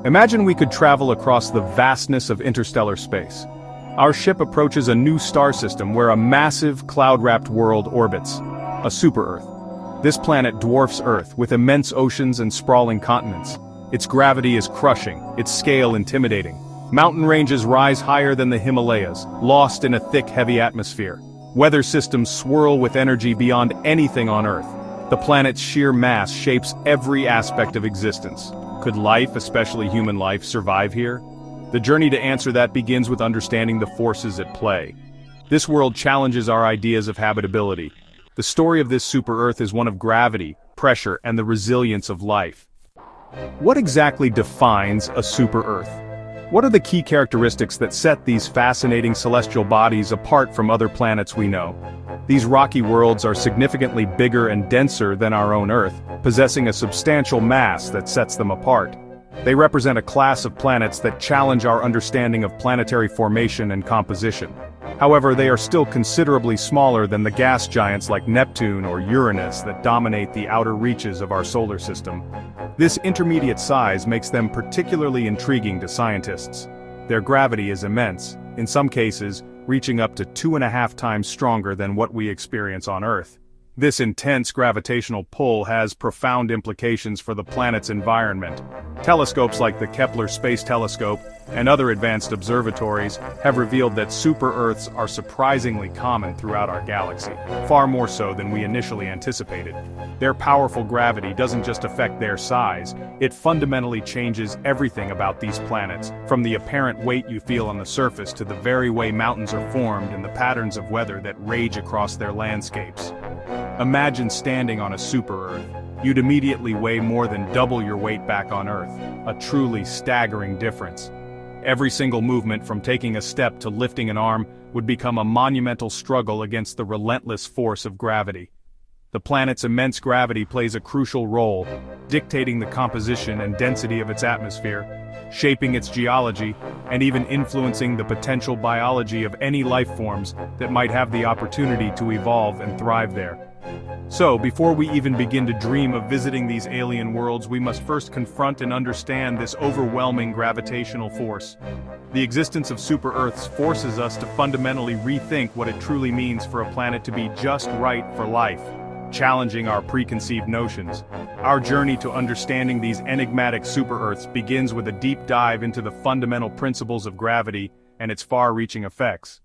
Imagine we could travel across the vastness of interstellar space. Our ship approaches a new star system where a massive, cloud-wrapped world orbits, a super-Earth. This planet dwarfs Earth with immense oceans and sprawling continents. Its gravity is crushing, its scale intimidating. Mountain ranges rise higher than the Himalayas, lost in a thick, heavy atmosphere. Weather systems swirl with energy beyond anything on Earth. The planet's sheer mass shapes every aspect of existence. Could life, especially human life, survive here? The journey to answer that begins with understanding the forces at play. This world challenges our ideas of habitability. The story of this super-Earth is one of gravity, pressure, and the resilience of life. What exactly defines a super-Earth? What are the key characteristics that set these fascinating celestial bodies apart from other planets we know? These rocky worlds are significantly bigger and denser than our own Earth, possessing a substantial mass that sets them apart. They represent a class of planets that challenge our understanding of planetary formation and composition. However, they are still considerably smaller than the gas giants like Neptune or Uranus that dominate the outer reaches of our solar system. This intermediate size makes them particularly intriguing to scientists. Their gravity is immense, in some cases, reaching up to 2.5 times stronger than what we experience on Earth. This intense gravitational pull has profound implications for the planet's environment. Telescopes like the Kepler Space Telescope and other advanced observatories have revealed that super-Earths are surprisingly common throughout our galaxy, far more so than we initially anticipated. Their powerful gravity doesn't just affect their size, it fundamentally changes everything about these planets, from the apparent weight you feel on the surface to the very way mountains are formed and the patterns of weather that rage across their landscapes. Imagine standing on a super-Earth. You'd immediately weigh more than double your weight back on Earth, a truly staggering difference. Every single movement, from taking a step to lifting an arm, would become a monumental struggle against the relentless force of gravity. The planet's immense gravity plays a crucial role, dictating the composition and density of its atmosphere, shaping its geology, and even influencing the potential biology of any life forms that might have the opportunity to evolve and thrive there. So, before we even begin to dream of visiting these alien worlds, we must first confront and understand this overwhelming gravitational force. The existence of super-Earths forces us to fundamentally rethink what it truly means for a planet to be just right for life, challenging our preconceived notions. Our journey to understanding these enigmatic super-Earths begins with a deep dive into the fundamental principles of gravity and its far-reaching effects.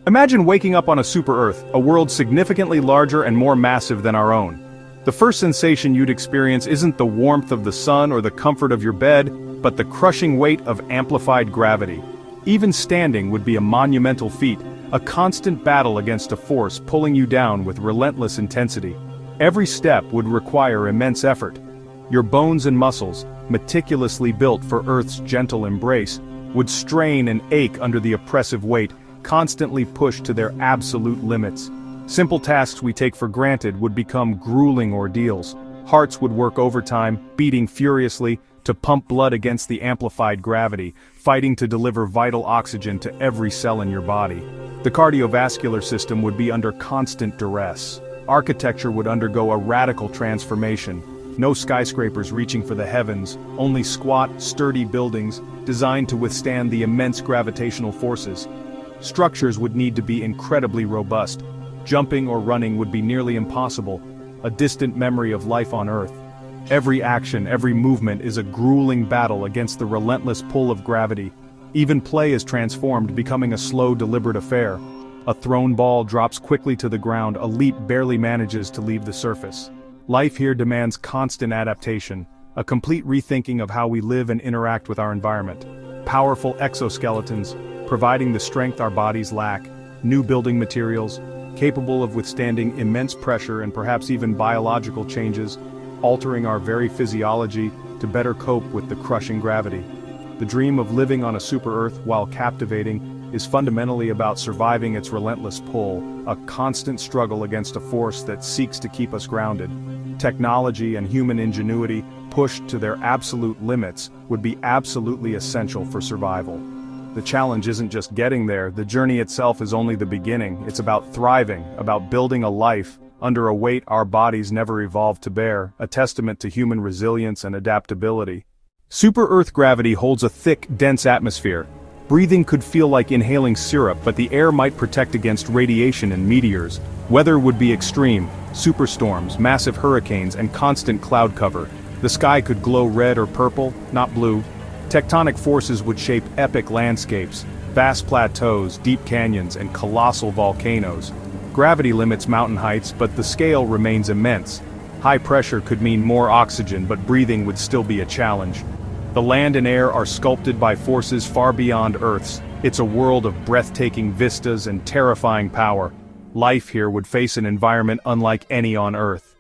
Imagine waking up on a super-Earth, a world significantly larger and more massive than our own. The first sensation you'd experience isn't the warmth of the sun or the comfort of your bed, but the crushing weight of amplified gravity. Even standing would be a monumental feat, a constant battle against a force pulling you down with relentless intensity. Every step would require immense effort. Your bones and muscles, meticulously built for Earth's gentle embrace, would strain and ache under the oppressive weight, constantly pushed to their absolute limits. Simple tasks we take for granted would become grueling ordeals. Hearts would work overtime, beating furiously, to pump blood against the amplified gravity, fighting to deliver vital oxygen to every cell in your body. The cardiovascular system would be under constant duress. Architecture would undergo a radical transformation. No skyscrapers reaching for the heavens, only squat, sturdy buildings designed to withstand the immense gravitational forces. Structures would need to be incredibly robust. Jumping or running would be nearly impossible, a distant memory of life on Earth. Every action, every movement is a grueling battle against the relentless pull of gravity. Even play is transformed, becoming a slow, deliberate affair. A thrown ball drops quickly to the ground, a leap barely manages to leave the surface. Life here demands constant adaptation, a complete rethinking of how we live and interact with our environment. Powerful exoskeletons, providing the strength our bodies lack, new building materials, capable of withstanding immense pressure and perhaps even biological changes, altering our very physiology to better cope with the crushing gravity. The dream of living on a super-Earth, while captivating, is fundamentally about surviving its relentless pull, a constant struggle against a force that seeks to keep us grounded. Technology and human ingenuity, pushed to their absolute limits, would be absolutely essential for survival. The challenge isn't just getting there, the journey itself is only the beginning. It's about thriving, about building a life under a weight our bodies never evolved to bear, a testament to human resilience and adaptability. Super-Earth gravity holds a thick, dense atmosphere. Breathing could feel like inhaling syrup, but the air might protect against radiation and meteors. Weather would be extreme: superstorms, massive hurricanes, and constant cloud cover. The sky could glow red or purple, not blue. Tectonic forces would shape epic landscapes: vast plateaus, deep canyons, and colossal volcanoes. Gravity limits mountain heights, but the scale remains immense. High pressure could mean more oxygen, but breathing would still be a challenge. The land and air are sculpted by forces far beyond Earth's. It's a world of breathtaking vistas and terrifying power. Life here would face an environment unlike any on Earth.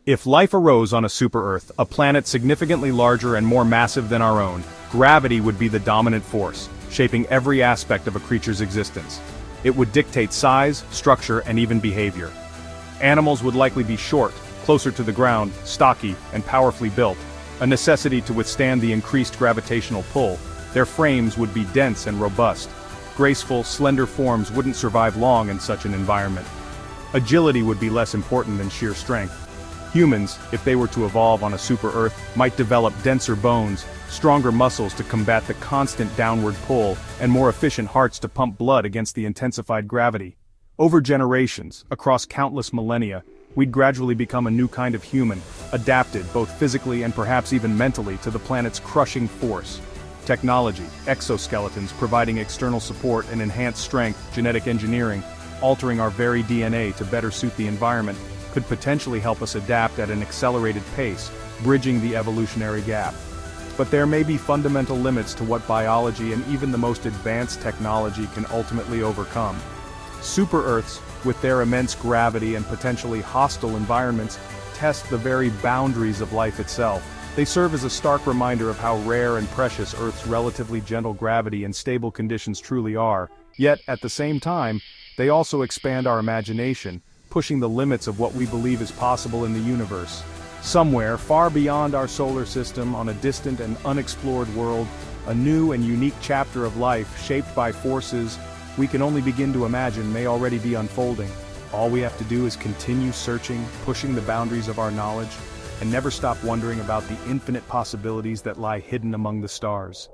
If life arose on a super-Earth, a planet significantly larger and more massive than our own, gravity would be the dominant force, shaping every aspect of a creature's existence. It would dictate size, structure, and even behavior. Animals would likely be short, closer to the ground, stocky, and powerfully built, a necessity to withstand the increased gravitational pull. Their frames would be dense and robust. Graceful, slender forms wouldn't survive long in such an environment. Agility would be less important than sheer strength. Humans, if they were to evolve on a super-Earth, might develop denser bones, stronger muscles to combat the constant downward pull, and more efficient hearts to pump blood against the intensified gravity. Over generations, across countless millennia, we'd gradually become a new kind of human, adapted both physically and perhaps even mentally to the planet's crushing force. Technology, exoskeletons providing external support and enhanced strength, genetic engineering, altering our very DNA to better suit the environment, could potentially help us adapt at an accelerated pace, bridging the evolutionary gap. But there may be fundamental limits to what biology and even the most advanced technology can ultimately overcome. Super-Earths, with their immense gravity and potentially hostile environments, test the very boundaries of life itself. They serve as a stark reminder of how rare and precious Earth's relatively gentle gravity and stable conditions truly are. Yet, at the same time, they also expand our imagination, pushing the limits of what we believe is possible in the universe. Somewhere, far beyond our solar system, on a distant and unexplored world, a new and unique chapter of life, shaped by forces we can only begin to imagine, may already be unfolding. All we have to do is continue searching, pushing the boundaries of our knowledge, and never stop wondering about the infinite possibilities that lie hidden among the stars.